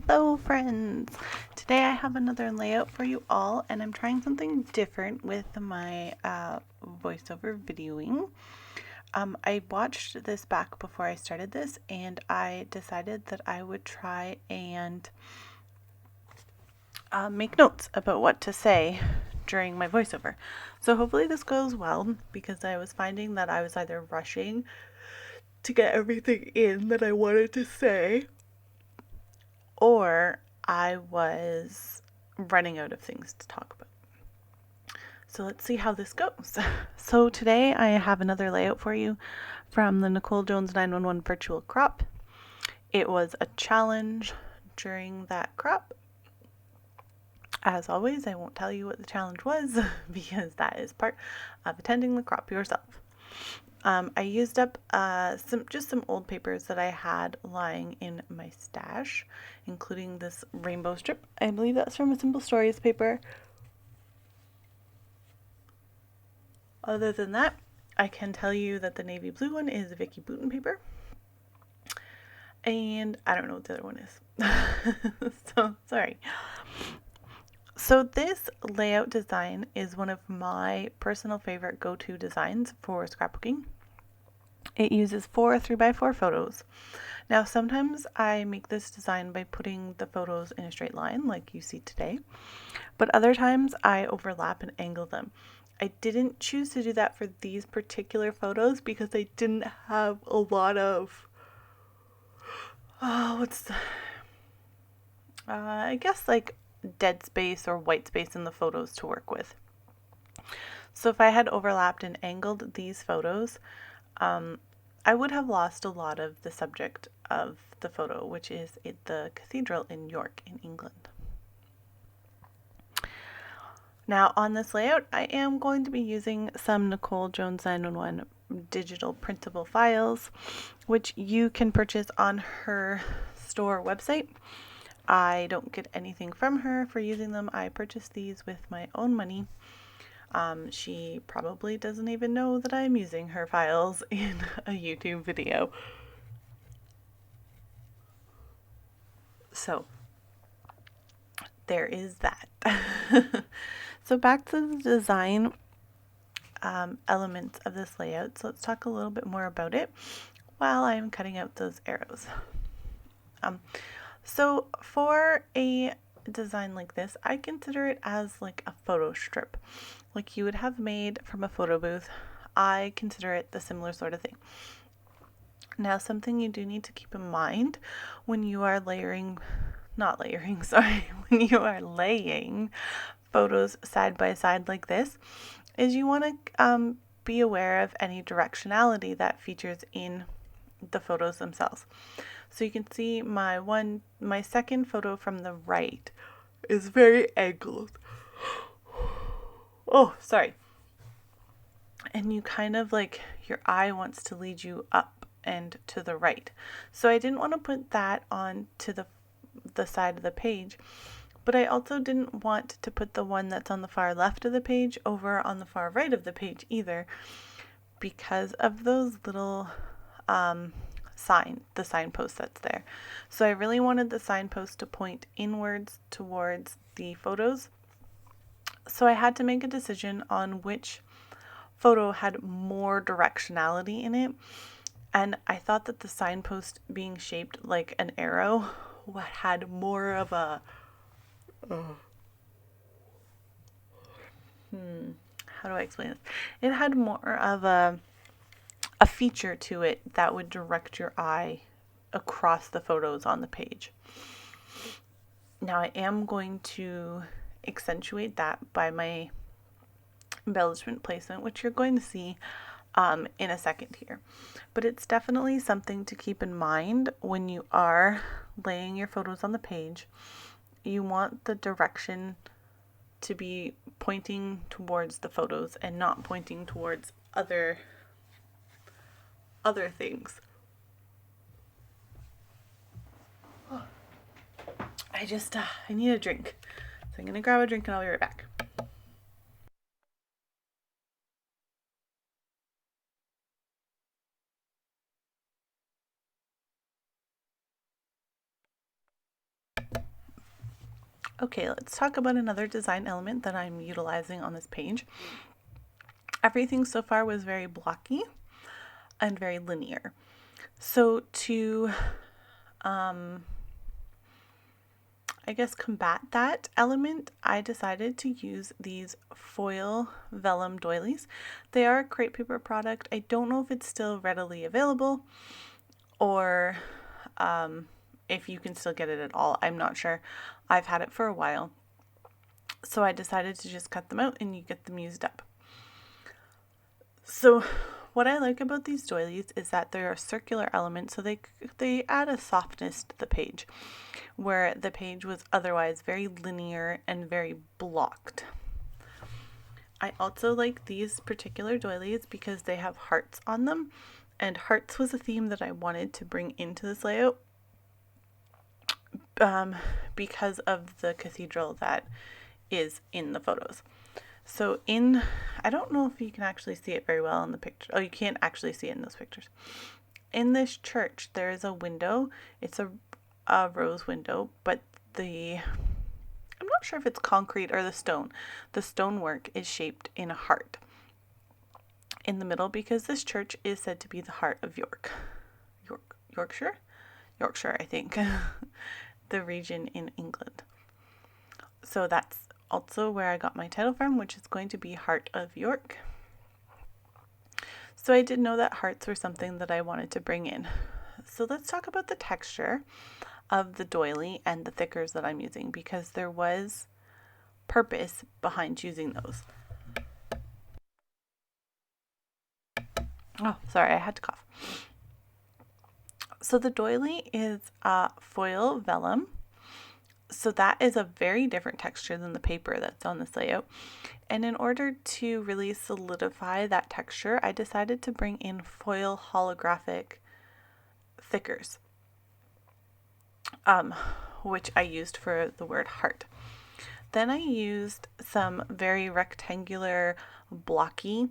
Hello friends! Today I have another layout for you all, and I'm trying something different with my voiceover videoing. I watched this back before I started this, and I decided that I would try and make notes about what to say during my voiceover. So hopefully this goes well, because I was finding that I was either rushing to get everything in that I wanted to say, or I was running out of things to talk about. So let's see how this goes. So today I have another layout for you from the Nicole Jones 911 virtual crop. It was a challenge during that crop. As always, I won't tell you what the challenge was because that is part of attending the crop yourself. I used up some old papers that I had lying in my stash, including this rainbow strip. I believe that's from a Simple Stories paper. Other than that, I can tell you that the navy blue one is Vicky Bouton paper. And I don't know what the other one is. So, sorry. So this layout design is one of my personal favorite go-to designs for scrapbooking. It uses 4 3x4 photos. Now sometimes I make this design by putting the photos in a straight line like you see today, but other times I overlap and angle them. I didn't choose to do that for these particular photos because I didn't have a lot of, I guess like dead space or white space in the photos to work with. So if I had overlapped and angled these photos, I would have lost a lot of the subject of the photo, which is the cathedral in York in England. Now on this layout, I am going to be using some Nicole Jones 911 digital printable files, which you can purchase on her store website. I don't get anything from her for using them. I purchased these with my own money. She probably doesn't even know that I'm using her files in a YouTube video. So there is that. So back to the design elements of this layout. So let's talk a little bit more about it while I'm cutting out those arrows. So for a design like this, I consider it as like a photo strip, like you would have made from a photo booth. I consider it the similar sort of thing. Now, something you do need to keep in mind when you are when you are laying photos side by side like this, is you want to be aware of any directionality that features in the photos themselves. So you can see my second photo from the right is very angled. Oh, sorry. And you kind of like, your eye wants to lead you up and to the right. So I didn't want to put that on to the side of the page, but I also didn't want to put the one that's on the far left of the page over on the far right of the page either, because of those little the signpost that's there. So I really wanted the signpost to point inwards towards the photos. So I had to make a decision on which photo had more directionality in it, and I thought that the signpost being shaped like an arrow had more of a how do I explain this? It had more of a feature to it that would direct your eye across the photos on the page. Now I am going to accentuate that by my embellishment placement, which you're going to see in a second here. But it's definitely something to keep in mind when you are laying your photos on the page. You want the direction to be pointing towards the photos and not pointing towards other things. I need a drink. So I'm going to grab a drink and I'll be right back. Okay, let's talk about another design element that I'm utilizing on this page. Everything so far was very blocky and very linear. So to, I guess, combat that element, I decided to use these foil vellum doilies. They are a crepe paper product. I don't know if it's still readily available or if you can still get it at all. I'm not sure. I've had it for a while. So I decided to just cut them out and you get them used up. So what I like about these doilies is that they're a circular element, so they add a softness to the page, where the page was otherwise very linear and very blocked. I also like these particular doilies because they have hearts on them, and hearts was a theme that I wanted to bring into this layout because of the cathedral that is in the photos. So I don't know if you can actually see it very well in the picture. Oh, you can't actually see it in those pictures. In this church, there is a window. It's a rose window, but I'm not sure if it's concrete or the stone. The stonework is shaped in a heart in the middle because this church is said to be the heart of Yorkshire, I think, the region in England. So that's also where I got my title from, which is going to be Heart of York. So I did know that hearts were something that I wanted to bring in. So let's talk about the texture of the doily and the thickers that I'm using, because there was purpose behind choosing those. Oh, sorry, I had to cough. So the doily is foil vellum. So that is a very different texture than the paper that's on this layout. And in order to really solidify that texture, I decided to bring in foil holographic thickers, which I used for the word heart. Then I used some very rectangular, blocky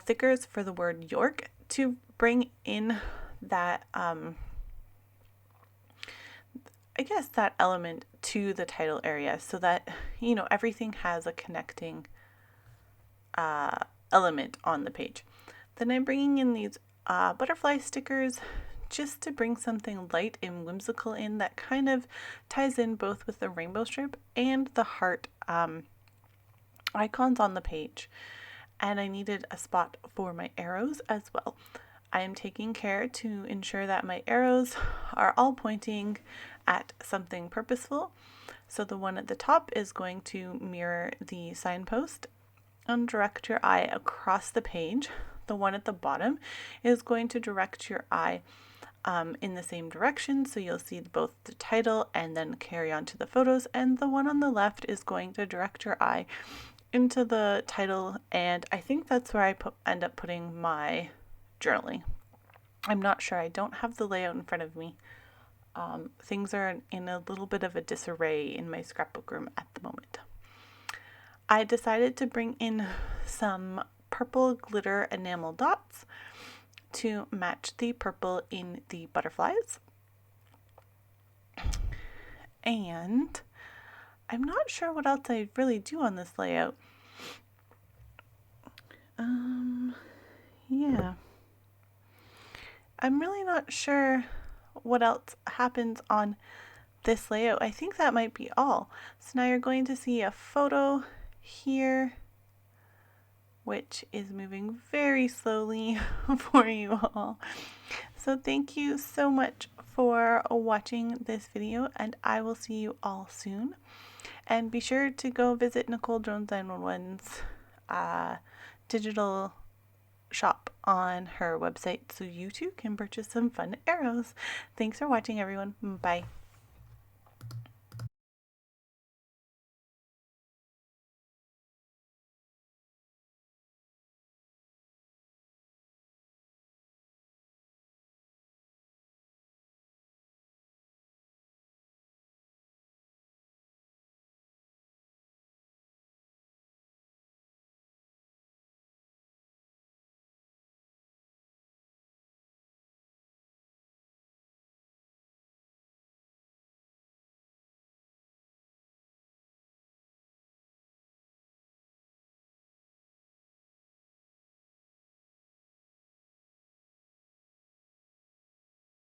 thickers for the word York to bring in that, I guess, that element to the title area so that, everything has a connecting element on the page. Then I'm bringing in these butterfly stickers just to bring something light and whimsical in that kind of ties in both with the rainbow strip and the heart icons on the page. And I needed a spot for my arrows as well. I am taking care to ensure that my arrows are all pointing at something purposeful. So the one at the top is going to mirror the signpost and direct your eye across the page. The one at the bottom is going to direct your eye in the same direction, so you'll see both the title and then carry on to the photos. And the one on the left is going to direct your eye into the title, and I think that's where I end up putting my journaling. I'm not sure. I don't have the layout in front of me. Things are in a little bit of a disarray in my scrapbook room at the moment. I decided to bring in some purple glitter enamel dots to match the purple in the butterflies. And I'm not sure what else I really do on this layout. Yeah. I'm really not sure what else happens on this layout. I think that might be all. So now you're going to see a photo here, which is moving very slowly for you all. So thank you so much for watching this video, and I will see you all soon. And be sure to go visit Nicole Jones 911's digital shop on her website so you too can purchase some fun arrows. Thanks for watching, everyone. Bye.